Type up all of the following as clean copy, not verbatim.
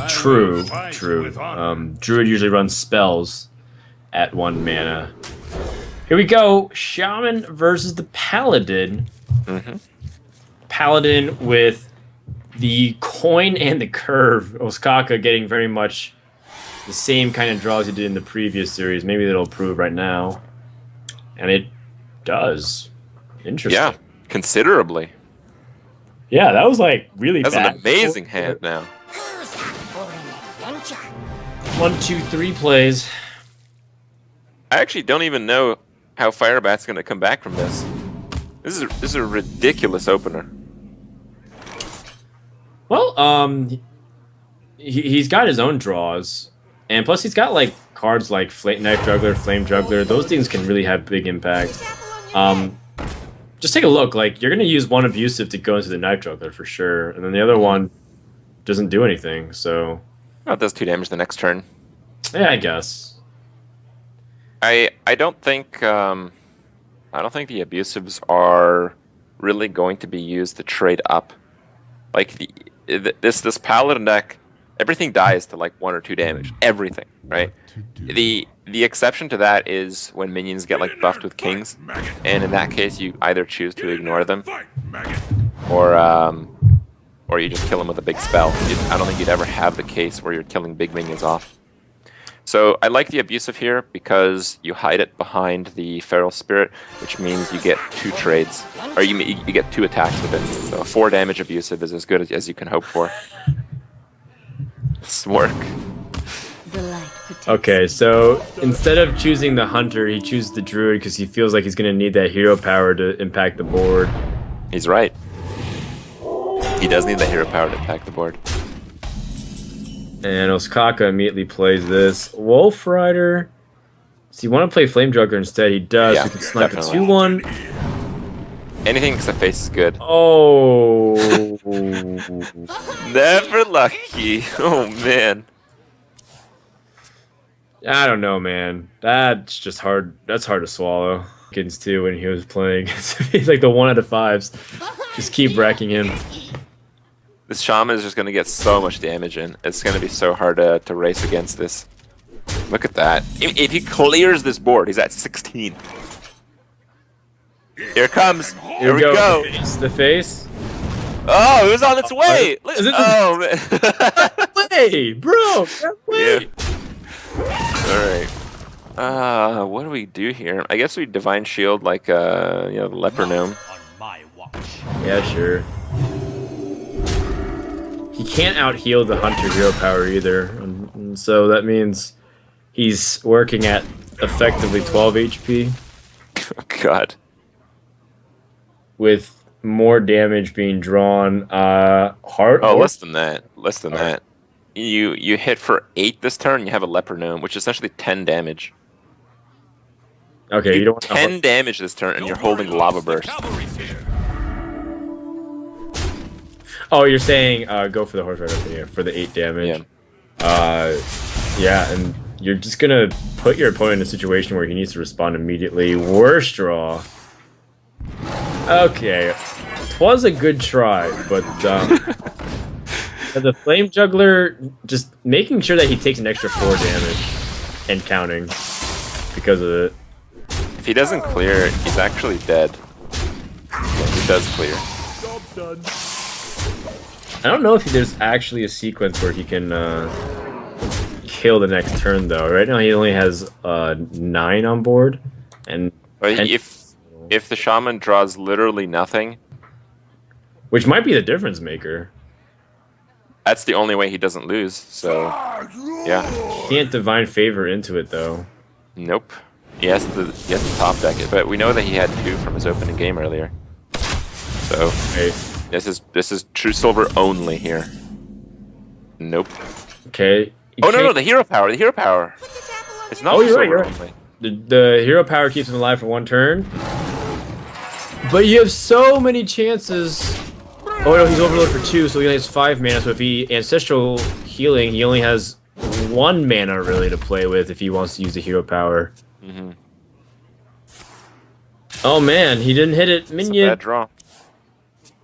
True, true. Druid usually runs spells at 1 mana. Here we go. Shaman versus the Paladin. Paladin with the coin and the curve. Ostkaka getting very much the same kind of draws he did in the previous series. Maybe that'll prove right now. And it does. Interesting. Yeah, considerably. Yeah, that was like really That's bad. an amazing hand now. 1, 2, 3 plays. I actually don't even know how Firebat's going to come back from this. This is a ridiculous opener. Well, he's got his own draws, and plus he's got like cards like Knife Juggler, Flame Juggler. Those things can really have big impact. Just take a look. Like, you're gonna use one abusive to go into the Knife Juggler for sure, and then the other one doesn't do anything. So, oh, it does 2 damage the next turn. Yeah, I guess. I don't think the abusives are really going to be used to trade up. Like this Paladin deck, everything dies to like 1 or 2 damage. Everything, right? The exception to that is when minions get like buffed with kings, and in that case you either choose to ignore them, or you just kill them with a big spell. I don't think you'd ever have the case where you're killing big minions off. So I like the abusive here because you hide it behind the Feral Spirit, which means you get 2 trades, or you get 2 attacks with it. So a 4 damage abusive is as good as you can hope for. Smork. Okay, so instead of choosing the Hunter, he chooses the Druid because he feels like he's going to need that hero power to impact the board. He's right. He does need that hero power to impact the board. And Ostkaka immediately plays this. Wolf Rider. So you want to play Flame Juggler instead? He does. Yeah, We can snipe a definitely. 2-1. Anything except face is good. Oh. Never lucky. Oh, man. I don't know, man. That's just hard. That's hard to swallow. Against too when he was playing. He's like the 1 out of 5s. Just keep wrecking him. This Shaman is just going to get so much damage in. It's going to be so hard to race against this. Look at that. If he clears this board, he's at 16. Here it comes. Here we go. The face. Oh, it was on its way. Is it Oh, man. Way, bro. Way. Yeah. All right. What do we do here? I guess we Divine Shield like the Leper Gnome. Yeah, sure. He can't out-heal the Hunter hero power either, and so that means he's working at effectively 12 HP. Oh, God. With more damage being drawn. Less than that. Less than that. You hit for 8 this turn, you have a Leper Gnome, which is essentially 10 damage. Okay, you don't want 10 damage this turn, and you're holding Lava Burst. Oh, you're saying go for the Horse Rider here for the 8 damage. Yeah. Yeah, and you're just gonna put your opponent in a situation where he needs to respond immediately. Worst draw. Okay, 'twas a good try, but the Flame Juggler just making sure that he takes an extra 4 damage and counting because of it. If he doesn't clear, he's actually dead. He does clear. I don't know if there's actually a sequence where he can kill the next turn though. Right now he only has 9 on board, and if the Shaman draws literally nothing, which might be the difference maker. that's the only way he doesn't lose. So yeah, Can't Divine Favor into it though. nope. He has to top deck it, but we know that he had 2 from his opening game earlier. So Okay. this is true silver only here. Nope. Okay. Oh no, the hero power. The hero power. It's not Oh, you're right, silver you're right. only. The hero power keeps him alive for 1 turn. But you have so many chances. Oh no, he's overload for 2, so he only has 5 mana. So if he Ancestral Healing, he only has 1 mana really to play with if he wants to use the hero power. Mm-hmm. Oh man, he didn't hit it. It's a Minion. bad draw.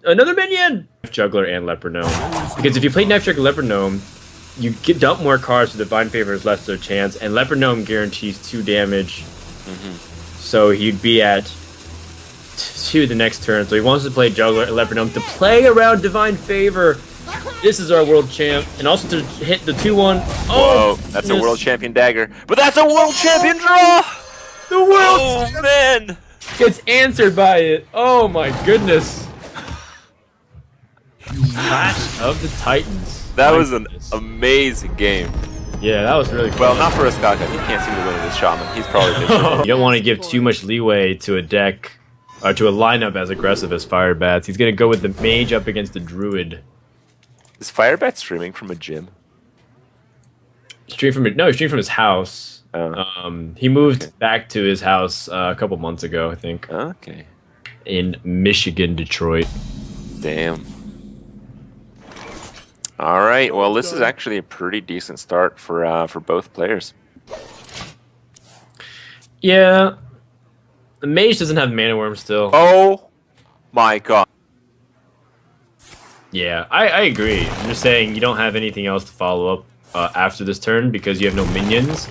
Another minion! Juggler and Leper Gnome. Because if you play Knife Juggler Leper Gnome, you get dump more cards so Divine Favor is less their chance, and Leper Gnome guarantees 2 damage. So he'd be at 2 the next turn. So he wants to play Juggler and Leper Gnome to play around Divine Favor. This is our world champ, and also to hit the 2-1. Oh, that's a world champion dagger, but that's a world champion draw. The world. Oh man, gets answered by it. Oh my goodness. Clash of the Titans. That was an amazing game. Yeah, that was really cool. Well, not for Ostkaka. He can't seem to win with his shaman. He's probably miserable. You don't want to give too much leeway to a deck, or to a lineup as aggressive as Firebats. He's going to go with the mage up against the druid. Is Firebat streaming from a gym? Stream from his house. He moved back to his house a couple months ago, I think. Okay. In Michigan, Detroit. Damn. All right. Well, this is actually a pretty decent start for both players. Yeah. The mage doesn't have mana worm still. Oh my god. Yeah, I agree. I'm just saying you don't have anything else to follow up after this turn because you have no minions.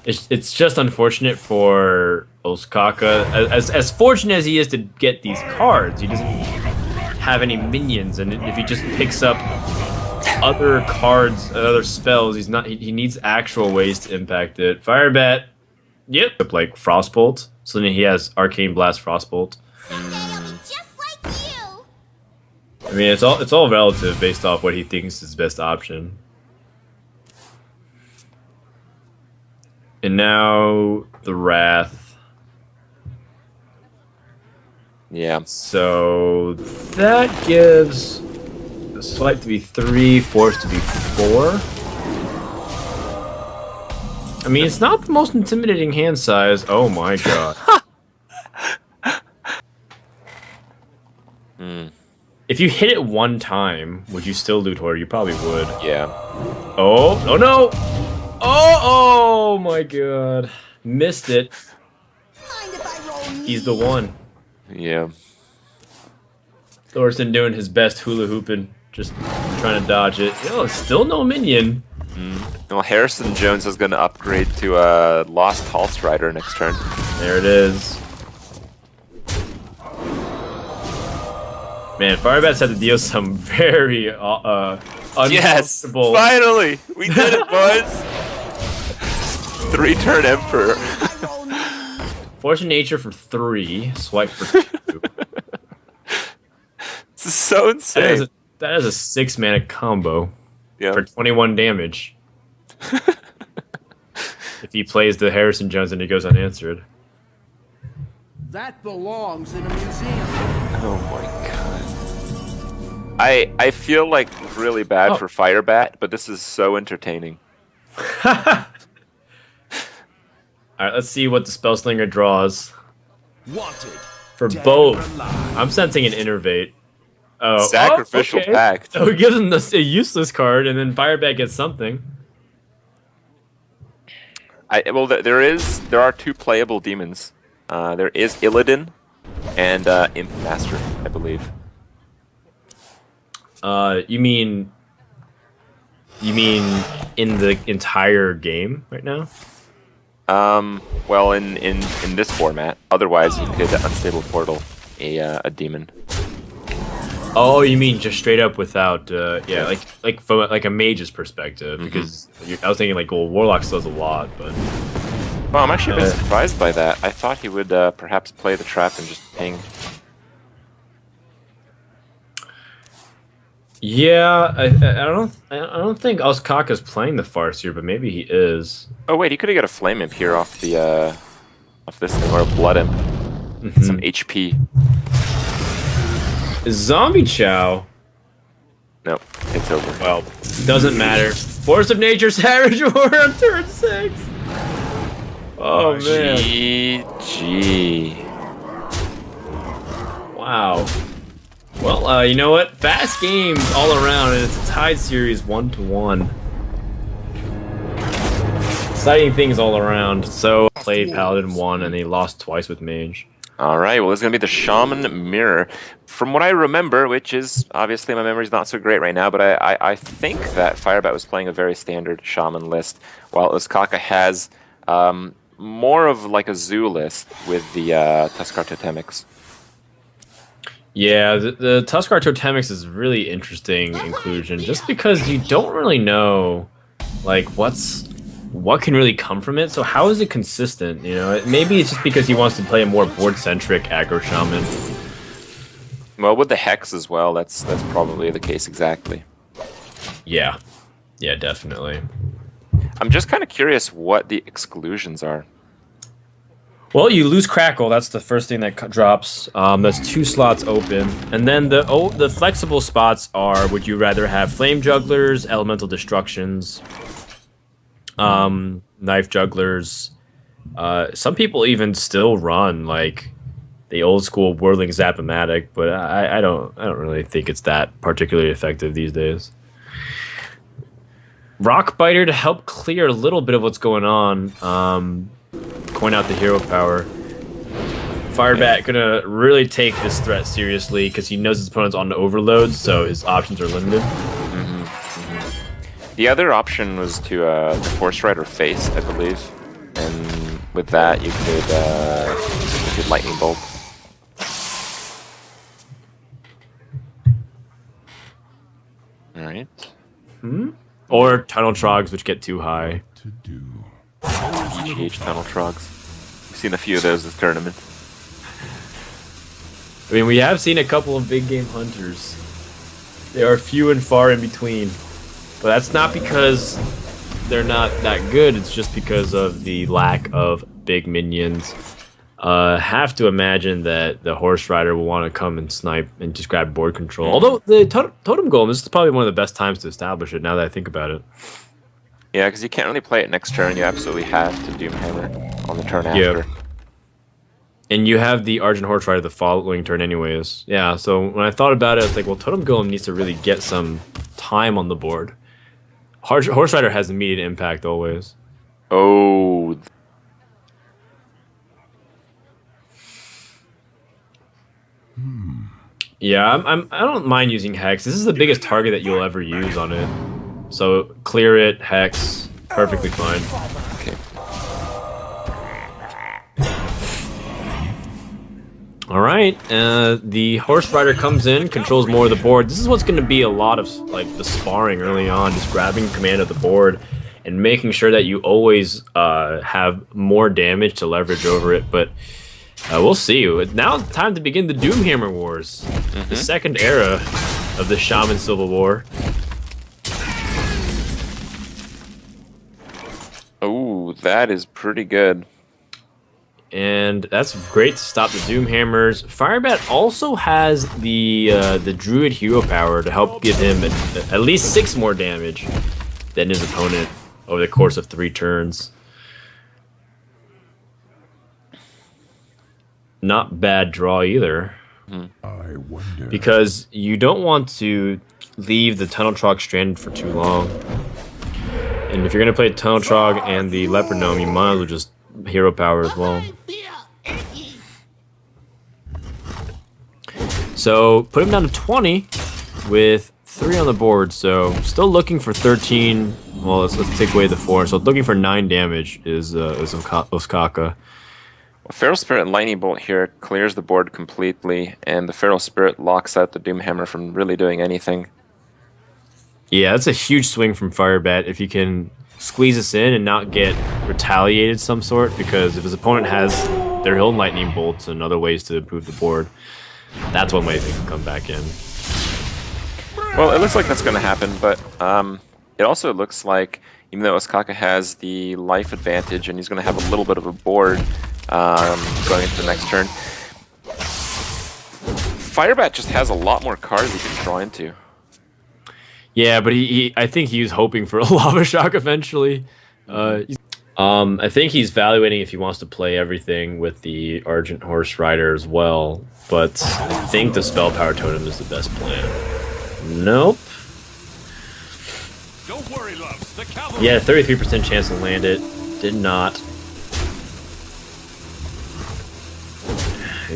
It's just unfortunate for Ostkaka. As fortunate as he is to get these cards, he doesn't have any minions, and if he just picks up other cards, other spells, he needs actual ways to impact it. Firebat, yep, like Frostbolt. So then he has Arcane Blast, Frostbolt. I mean, it's all relative based off what he thinks is best option. And now the Wrath. Yeah. So that gives the Swipe to be 3, Force to be 4. I mean, it's not the most intimidating hand size. Oh my god. If you hit it one time, would you still loot Hoarder? You probably would. Yeah. Oh no! Oh my god. Missed it. He's the one. Yeah. Thorsten doing his best hula hooping, just trying to dodge it. Oh, still no minion. Well, Harrison Jones is going to upgrade to a Lost Hall Strider next turn. There it is. Man, Firebats had to deal some very uncomfortable... Yes! Finally! We did it, boys! 3-turn Emperor. Force of Nature for 3, Swipe for 2. This is so insane. That is a 6-mana combo for 21 damage. If he plays the Harrison Jones and he goes unanswered. That belongs in a museum. Oh my god. I feel like really bad for Firebat, but this is so entertaining. Alright, let's see what the Spellslinger draws. Wanted. For both. I'm sensing an Innervate. Oh, Sacrificial okay. Pact. So he gives him a useless card, and then Firebat gets something. Well, there are 2 playable demons. There is Illidan and Imp Master, I believe. You mean in the entire game right now? Well, in this format. Otherwise, you could Unstable Portal a demon. Oh, you mean just straight up without, yeah, like from like a mage's perspective, because I was thinking like, well, Warlocks does a lot, but. Well, I'm actually a bit surprised by that. I thought he would perhaps play the trap and just ping. Yeah, I don't think Ostkaka's playing the Farseer, but maybe he is. Oh wait, he could have got a Flame Imp here off the off this thing, or a Blood Imp. Some HP. Zombie Chow. Nope, it's over. Well, doesn't matter. Force of Nature Savage War on turn 6. Oh man. GG. Wow. Well, you know what? Fast games all around, and it's a tied series 1-1. Exciting things all around. So, played Paladin 1, and they lost twice with Mage. All right, well, this is going to be the Shaman Mirror. From what I remember, which is obviously my memory's not so great right now, but I think that Firebat was playing a very standard Shaman list, while Ostkaka has more of like a zoo list with the Tuskar Totemics. Yeah, the Tuskar Totemics is really interesting inclusion, just because you don't really know, like, what can really come from it. So how is it consistent? You know, maybe it's just because he wants to play a more board-centric aggro shaman. Well, with the Hex as well, that's probably the case exactly. Yeah, yeah, definitely. I'm just kind of curious what the exclusions are. Well, you lose Crackle. That's the first thing that drops. That's 2 slots open, and then the flexible spots are: would you rather have Flame Jugglers, Elemental Destructions, Knife Jugglers? Some people even still run like the old school Whirling Zap-O-Matic, but I don't really think it's that particularly effective these days. Rock Biter to help clear a little bit of what's going on. Coin out the hero power. Firebat gonna really take this threat seriously because he knows his opponent's on the overload, so his options are limited. The other option was to Force Rider face, I believe, and with that you could Lightning Bolt. All right. Or Tunnel Trogs, which get too high. GH Tunnel Trogs. We've seen a few of those this tournament. I mean, we have seen a couple of big game hunters. They are few and far in between. But that's not because they're not that good, it's just because of the lack of big minions. Have to imagine that the Horse Rider will want to come and snipe and just grab board control. Although the Totem Golem, this is probably one of the best times to establish it, now that I think about it. Yeah, because you can't really play it next turn. You absolutely have to Doomhammer on the turn after. And you have the Argent Horse Rider the following turn anyways. Yeah, so when I thought about it, I was like, well, Totem Golem needs to really get some time on the board. Horse Rider has immediate impact always. Oh. Yeah, I don't mind using Hex. This is the biggest target that you'll ever use on it. So clear it, Hex, perfectly fine. Okay. All right, the Horse Rider comes in, controls more of the board. This is what's going to be a lot of like the sparring early on, just grabbing command of the board and making sure that you always have more damage to leverage over it. But we'll see. Now it's time to begin the Doomhammer Wars, the second era of the Shaman Civil War. Oh, that is pretty good. And that's great to stop the Doomhammers. Firebat also has the Druid hero power to help give him at least 6 more damage than his opponent over the course of 3 turns. Not bad draw either. I wonder. Because you don't want to leave the Tunnel Trog stranded for too long. And if you're going to play Tunnel Trog and the Leopard Gnome, you might as well just hero power as well. So put him down to 20 with 3 on the board. So still looking for 13. Well, let's take away the 4. So looking for 9 damage is Ostkaka. Well, Feral Spirit and Lightning Bolt here clears the board completely, and the Feral Spirit locks out the Doomhammer from really doing anything. Yeah, that's a huge swing from Firebat if you can squeeze us in and not get retaliated some sort, because if his opponent has their own Lightning Bolts and other ways to improve the board, that's one way they can come back in. Well, it looks like that's going to happen, but it also looks like, even though Ostkaka has the life advantage and he's going to have a little bit of a board going into the next turn, Firebat just has a lot more cards he can draw into. Yeah, but I think he was hoping for a Lava Shock eventually. I think he's evaluating if he wants to play everything with the Argent Horse Rider as well, but I think the Spell Power Totem is the best plan. Nope. Don't worry, loves. The cavalry. He had a 33% chance to land it. Did not.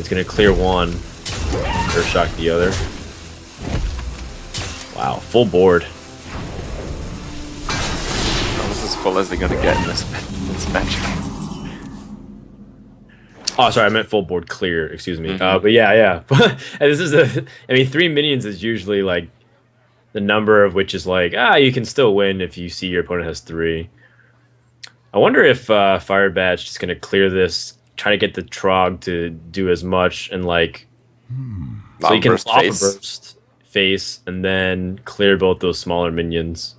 He's gonna clear one, or shock the other. Wow, full board. Almost as full as they're gonna get in this match. Oh, sorry, I meant full board clear. Excuse me. But yeah. And this is I mean, 3 minions is usually like the number of which is like you can still win if you see your opponent has 3. I wonder if Firebat's just gonna clear this, try to get the Trog to do as much, and like so you can off a burst face and then clear both those smaller minions.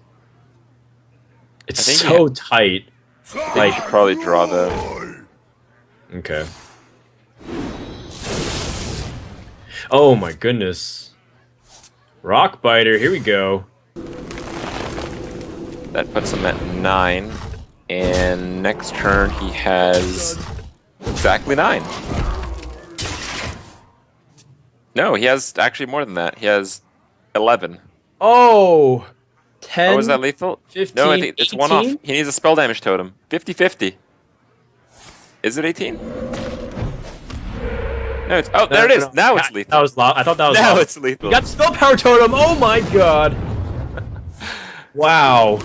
It's so tight. Like, you should probably draw though. Okay. Oh my goodness. Rock Biter, here we go. That puts him at 9. And next turn he has exactly 9. No, he has actually more than that. He has 11. Oh! 10. Oh, is that lethal? 15, no, I think it's 18? one off. He needs a spell damage totem. 50-50. Is it 18? No, it's... Oh, there it is! Now it's lethal. That was I thought that was Now lava. it's lethal. You got the spell power totem! Oh my god! Wow.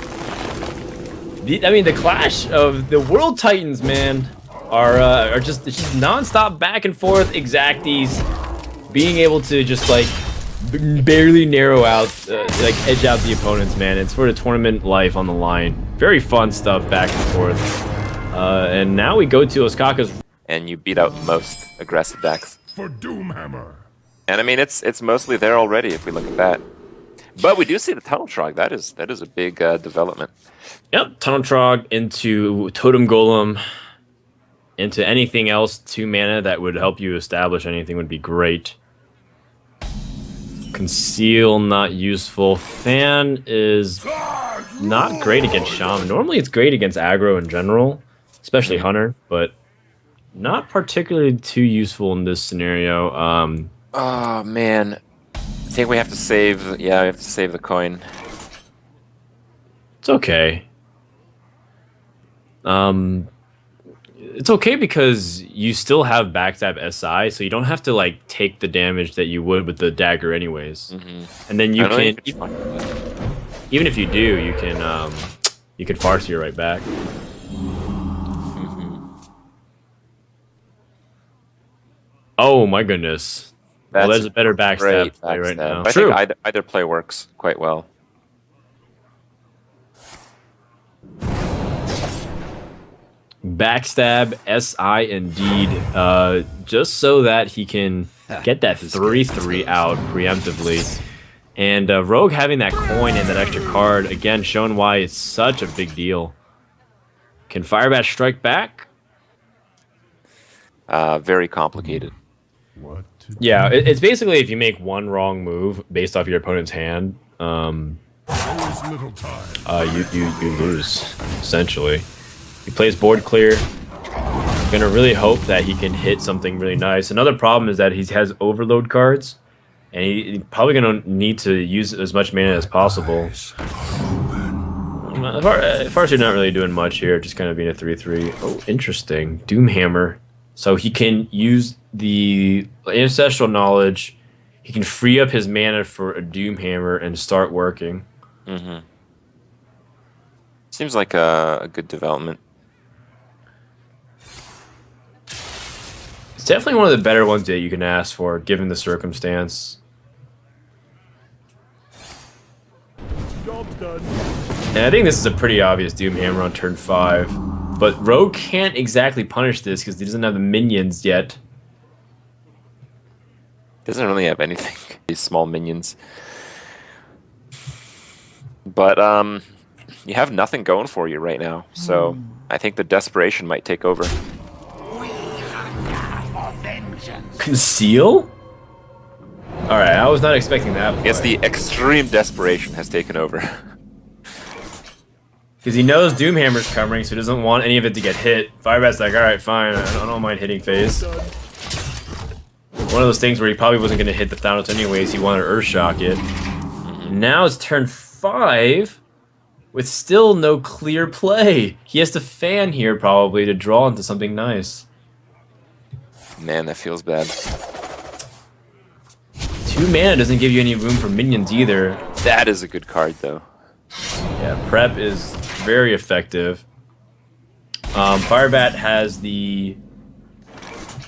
I mean, the clash of the World Titans, man, are just non-stop back and forth exacties, being able to just like barely narrow out, like edge out the opponents, man. It's for the tournament life on the line. Very fun stuff back and forth. And now we go to Ostkaka's. And you beat out most aggressive decks. For Doomhammer. And I mean, it's mostly there already if we look at that. But we do see the Tunnel Trog. That is a big development. Yep, Tunnel Trog into Totem Golem, into anything else 2 mana that would help you establish anything would be great. Conceal, not useful. Fan is not great against Shaman. Normally it's great against aggro in general, especially Hunter, but not particularly too useful in this scenario. Oh, man. I think we have to save... Yeah, we have to save the coin. It's okay. It's okay because you still have backstab SI, so you don't have to like take the damage that you would with the dagger anyways. And then you can, even if you do, you can Farseer right back. Oh my goodness. Well, there's a better backstab play right now. I think either play works quite well. Backstab SI indeed, just so that he can get that 3/3 out preemptively. And Rogue having that coin and that extra card, again, showing why it's such a big deal. Can Firebat strike back? Very complicated. What? Yeah, it's basically if you make one wrong move based off your opponent's hand, There is little time. you lose, essentially. He plays board clear. I'm gonna really hope that he can hit something really nice. Another problem is that he has overload cards, and he's probably gonna need to use as much mana as possible. Farseer not really doing much here, just kind of being a 3/3. Oh, interesting. Doomhammer. So he can use the ancestral knowledge. He can free up his mana for a Doomhammer and start working. Seems like a good development. It's definitely one of the better ones that you can ask for, given the circumstance. Job's done. And I think this is a pretty obvious Doomhammer on turn 5. But Rogue can't exactly punish this because he doesn't have the minions yet. Doesn't really have anything. These small minions. But you have nothing going for you right now. So I think the desperation might take over. Conceal? Alright, I was not expecting that. I guess the extreme desperation has taken over. Because he knows Doomhammer's coming, so he doesn't want any of it to get hit. Firebat's like, alright, fine, I don't mind hitting phase. One of those things where he probably wasn't going to hit the Thanos anyways, he wanted to Earthshock it. Now it's turn 5, with still no clear play. He has to fan here, probably, to draw into something nice. Man, that feels bad. 2 mana doesn't give you any room for minions either. That is a good card, though. Yeah, prep is very effective. Firebat has the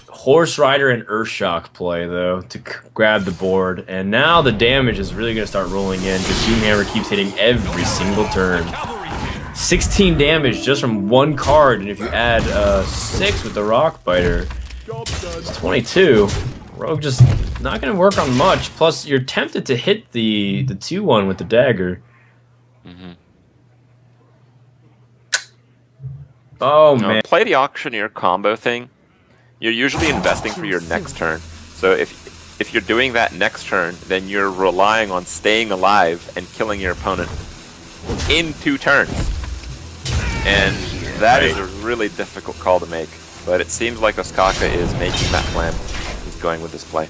Horse Rider and Earthshock play, though, to grab the board. And now the damage is really going to start rolling in because Doomhammer keeps hitting every single turn. 16 damage just from one card, and if you add 6 with the Rock Biter, it's 22. Rogue just not going to work on much. Plus, you're tempted to hit the 2-1 with the dagger. Mm-hmm. Oh, No, man. play the Auctioneer combo thing. You're usually investing for your next turn. So if you're doing that next turn, then you're relying on staying alive and killing your opponent in 2 turns. And that is a really difficult call to make. But it seems like Ostkaka is making that plan. He's going with this play.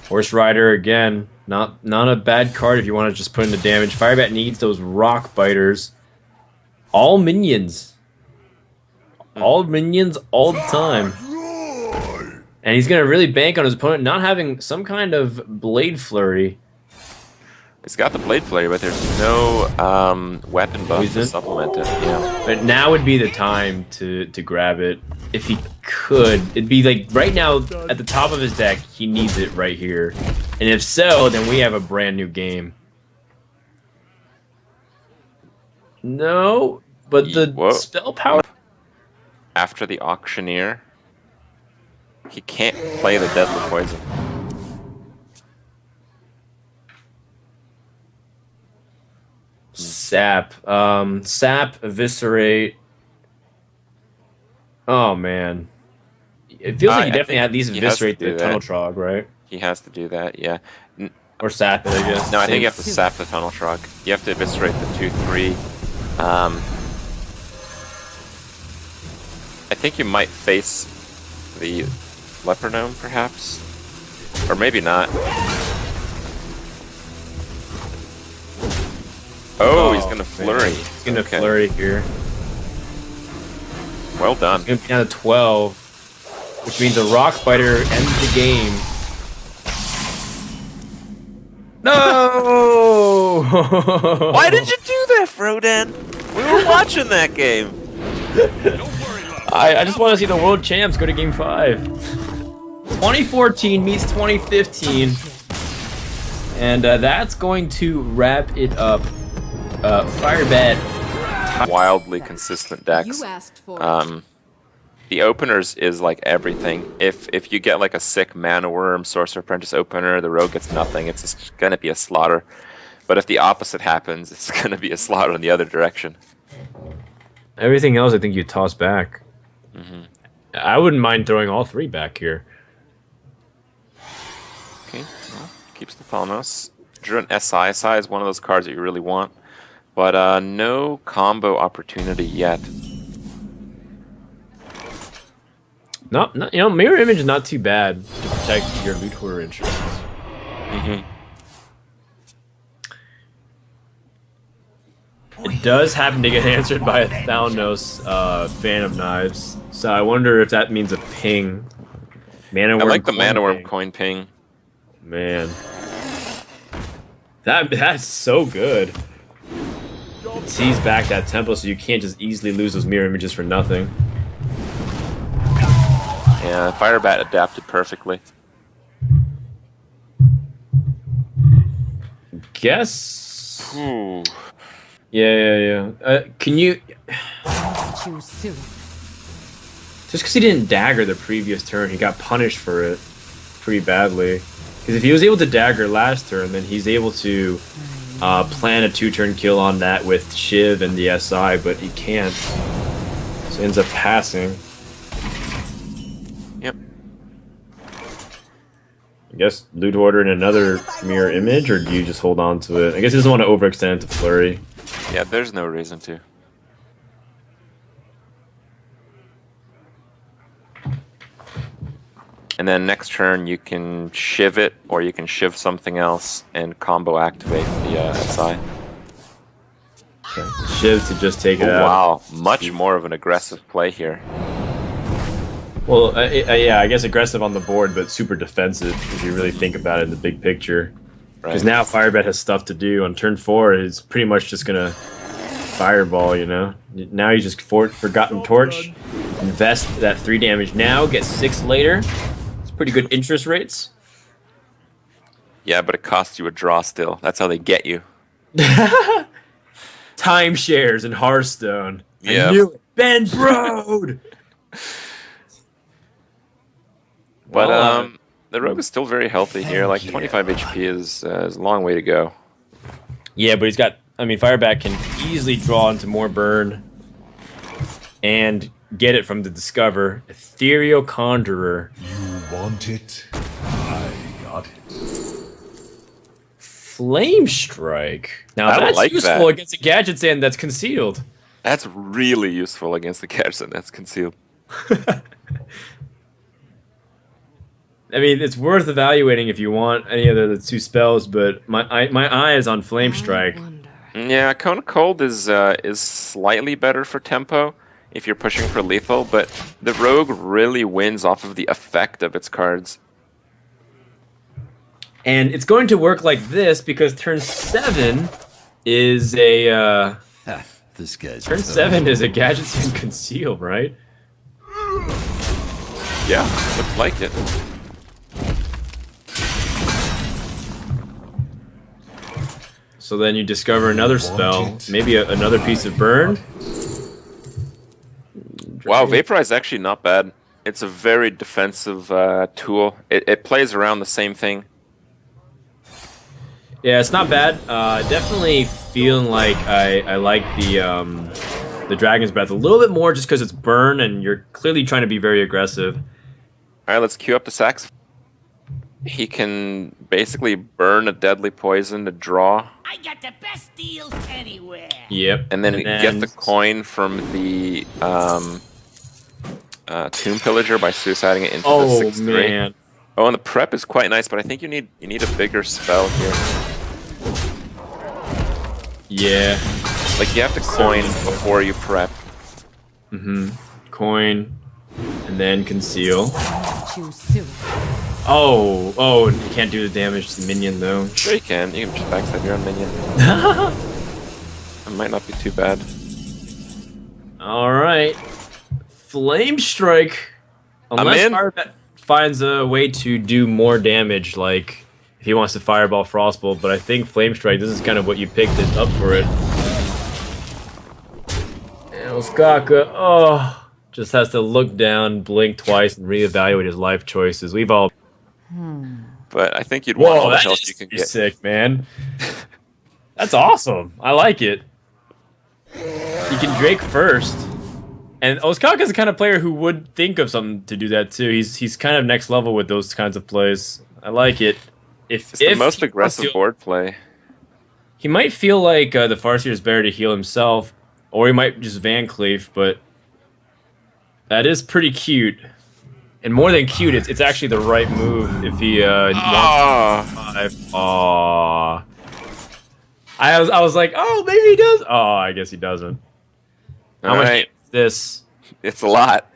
Horse Rider, again, not a bad card if you want to just put in the damage. Firebat needs those Rock Biters. All minions. All minions all the time. And he's going to really bank on his opponent not having some kind of Blade Flurry. He's got the Blade Flurry, but there's no weapon buff Poison? to supplement it. Yeah. But now would be the time to grab it. If he could. It'd be like, right now, at the top of his deck, he needs it right here. And if so, then we have a brand new game. No, but the Whoa. spell power... After the Auctioneer, he can't play the Deadly Poison. Sap. Sap, Eviscerate. Oh, man. It feels like you definitely had these he has to Eviscerate the do Tunnel that. Trog, right? He has to do that, yeah. Or Sap it, I guess. No, I think you have to sap the Tunnel Trog. You have to eviscerate the 2/3. I think you might face the Leper Gnome, perhaps? Or maybe not. Oh, he's gonna flurry. Man. He's gonna Okay. flurry here. Well done. He's gonna be down to 12, which means a Rock Biter ends the game. No! Why did you do that, Frodan? We were watching that game. I just want to see the world champs go to game 5. 2014 meets 2015. And that's going to wrap it up. Firebat. Wildly consistent decks. You asked for it. The openers is like everything. If you get like a sick Mana Worm, Sorcerer Apprentice opener, the rogue gets nothing. It's just gonna be a slaughter. But if the opposite happens, it's gonna be a slaughter in the other direction. Everything else, I think you toss back. I wouldn't mind throwing all 3 back here. Okay, well, keeps the Thalamus. Drew an SI. SI is one of those cards that you really want. But no combo opportunity yet. Mirror Image is not too bad to protect your Loot Hoarder interests. It does happen to get answered by a Thalnos Fan of Knives, so I wonder if that means a ping. Mana I Worm like the coin Mana Worm ping. coin ping. Man, that's so good. It sees back that tempo, so you can't just easily lose those mirror images for nothing. Yeah, Firebat adapted perfectly. Guess. Ooh. Yeah. Can you? Too soon. Just because he didn't dagger the previous turn, he got punished for it pretty badly. Because if he was able to dagger last turn, then he's able to plan a 2-turn kill on that with Shiv and the SI, but he can't. So he ends up passing. Yep. I guess Loot Hoarder and another mirror image, or do you just hold on to it? I guess he doesn't want to overextend it to Flurry. Yeah, there's no reason to. And then next turn you can Shiv it, or you can Shiv something else and combo activate the SI. Okay. Shiv to just take it Oh, out. wow, much more of an aggressive play here. Well, yeah, I guess aggressive on the board, but super defensive if you really think about it in the big picture. Because Right. now Firebat has stuff to do. On turn 4, it's pretty much just gonna fireball, you know? Now you just Forgotten Torch, invest that 3 damage now, get 6 later. It's pretty good interest rates. Yeah, but it costs you a draw still. That's how they get you. Timeshares in Hearthstone. Yeah. I knew it. Ben Brode! But Well, the rogue is still very healthy here. Like 25 HP is a long way to go. yeah, but he's got... I mean, Firebat can easily draw into more burn and get it from the Discover. Ethereal Conjurer. You want it? I got it. Flame Strike. Now I don't that's like useful that. against a Gadget Sand that's concealed. That's really useful against the Gadget that's concealed. I mean, it's worth evaluating if you want any of the 2 spells, but my eye is on Flame Strike. I wonder. Yeah, Cone of Cold is slightly better for tempo if you're pushing for lethal, but the rogue really wins off of the effect of its cards. And it's going to work like this because turn 7 is a This guy's turn 7 is a Gadget Sand conceal, right? Yeah, looks like it. So then you discover another spell, maybe another piece of burn. Wow, Vaporize is actually not bad. It's a very defensive tool. It plays around the same thing. Yeah, it's not bad. Definitely feeling like I like the Dragon's Breath a little bit more just because it's burn and you're clearly trying to be very aggressive. All right, let's queue up the sax. He can basically burn a deadly poison to draw, I got the best deals anywhere. Yep. and then get the coin from the Tomb Pillager by suiciding it into the Oh 6/3. man. Oh, and the prep is quite nice, but I think you need a bigger spell here. Yeah. Like you have to coin before you prep. Coin, and then conceal. Choose soon. Oh, you can't do the damage to the minion though. Sure you can. You can just backstab your own minion. It might not be too bad. All right. Flame Strike. Unless in. Firebat finds a way to do more damage, like if he wants to Fireball Frostbolt, but I think Flame Strike, this is kind of what you picked it up for it. And Ostkaka, just has to look down, blink twice, and reevaluate his life choices. We've all... But I think you'd want all Whoa, the that health is you can pretty get. sick, man. That's awesome. I like it. You can Drake first. And Ostkaka's the kind of player who would think of something to do that too. He's kind of next level with those kinds of plays. I like it. It's the most he aggressive wants to- board play. He might feel like the Farseer is better to heal himself, or he might just Van Cleef, but that is pretty cute. And more than cute, it's actually the right move if he wants to survive. Aww. I was like, oh, maybe he does. Oh, I guess he doesn't. How much Alright. is this? It's a lot.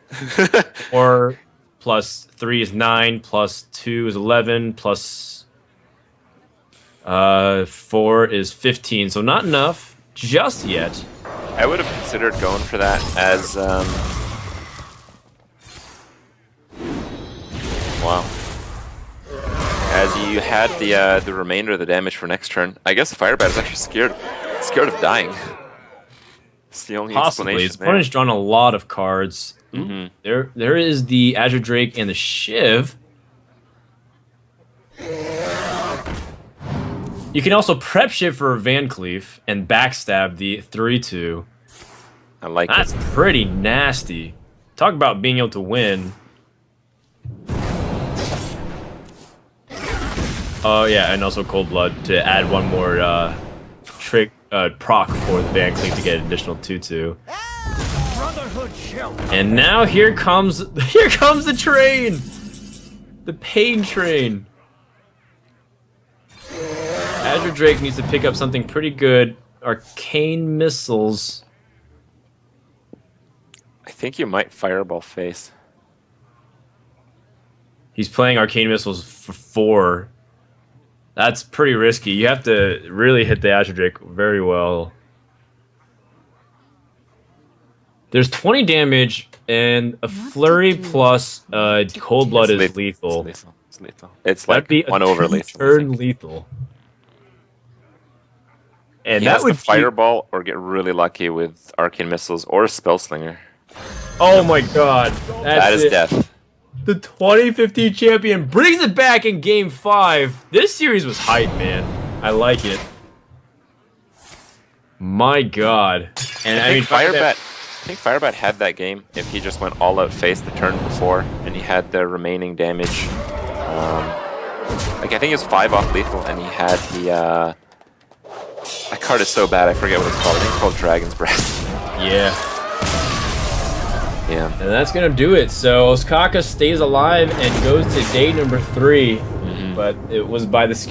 4 plus 3 is 9, plus 2 is 11, plus 4 is 15. So not enough just yet. I would have considered going for that as wow. As you had the remainder of the damage for next turn. I guess the Firebat is actually scared of dying. It's the only Possibly. explanation His there. opponent's drawn a lot of cards. Mhm. There is the Azure Drake and the Shiv. You can also prep Shiv for Van Cleef and backstab the 3/2. I like That's it. pretty nasty. Talk about being able to win. Oh yeah, and also Cold Blood to add one more trick proc for the Van Cleef to get an additional 2/2. Brotherhood shell. And now here comes the train, the pain train. Azure Drake needs to pick up something pretty good. Arcane missiles. I think you might Fireball face. He's playing Arcane Missiles for 4. That's pretty risky. You have to really hit the Astro Drake very well. There's 20 damage, and a Flurry plus Cold Blood is lethal. It's lethal. It's lethal. It's That'd like be a 1 over lethal. I turn think. lethal. And He that has would the Fireball or get really lucky with Arcane Missiles or Spellslinger. Oh my god. That is death. The 2015 champion brings it back in Game 5. This series was hype, man. I like it. My god. And I mean, I think Firebat had that game if he just went all out face the turn before and he had the remaining damage. Like I think it was 5 off lethal and he had the that card is so bad I forget what it's called. I think it's called Dragon's Breath. Yeah. Yeah. And that's gonna do it. So Ostkaka stays alive and goes to day number 3. But it was by the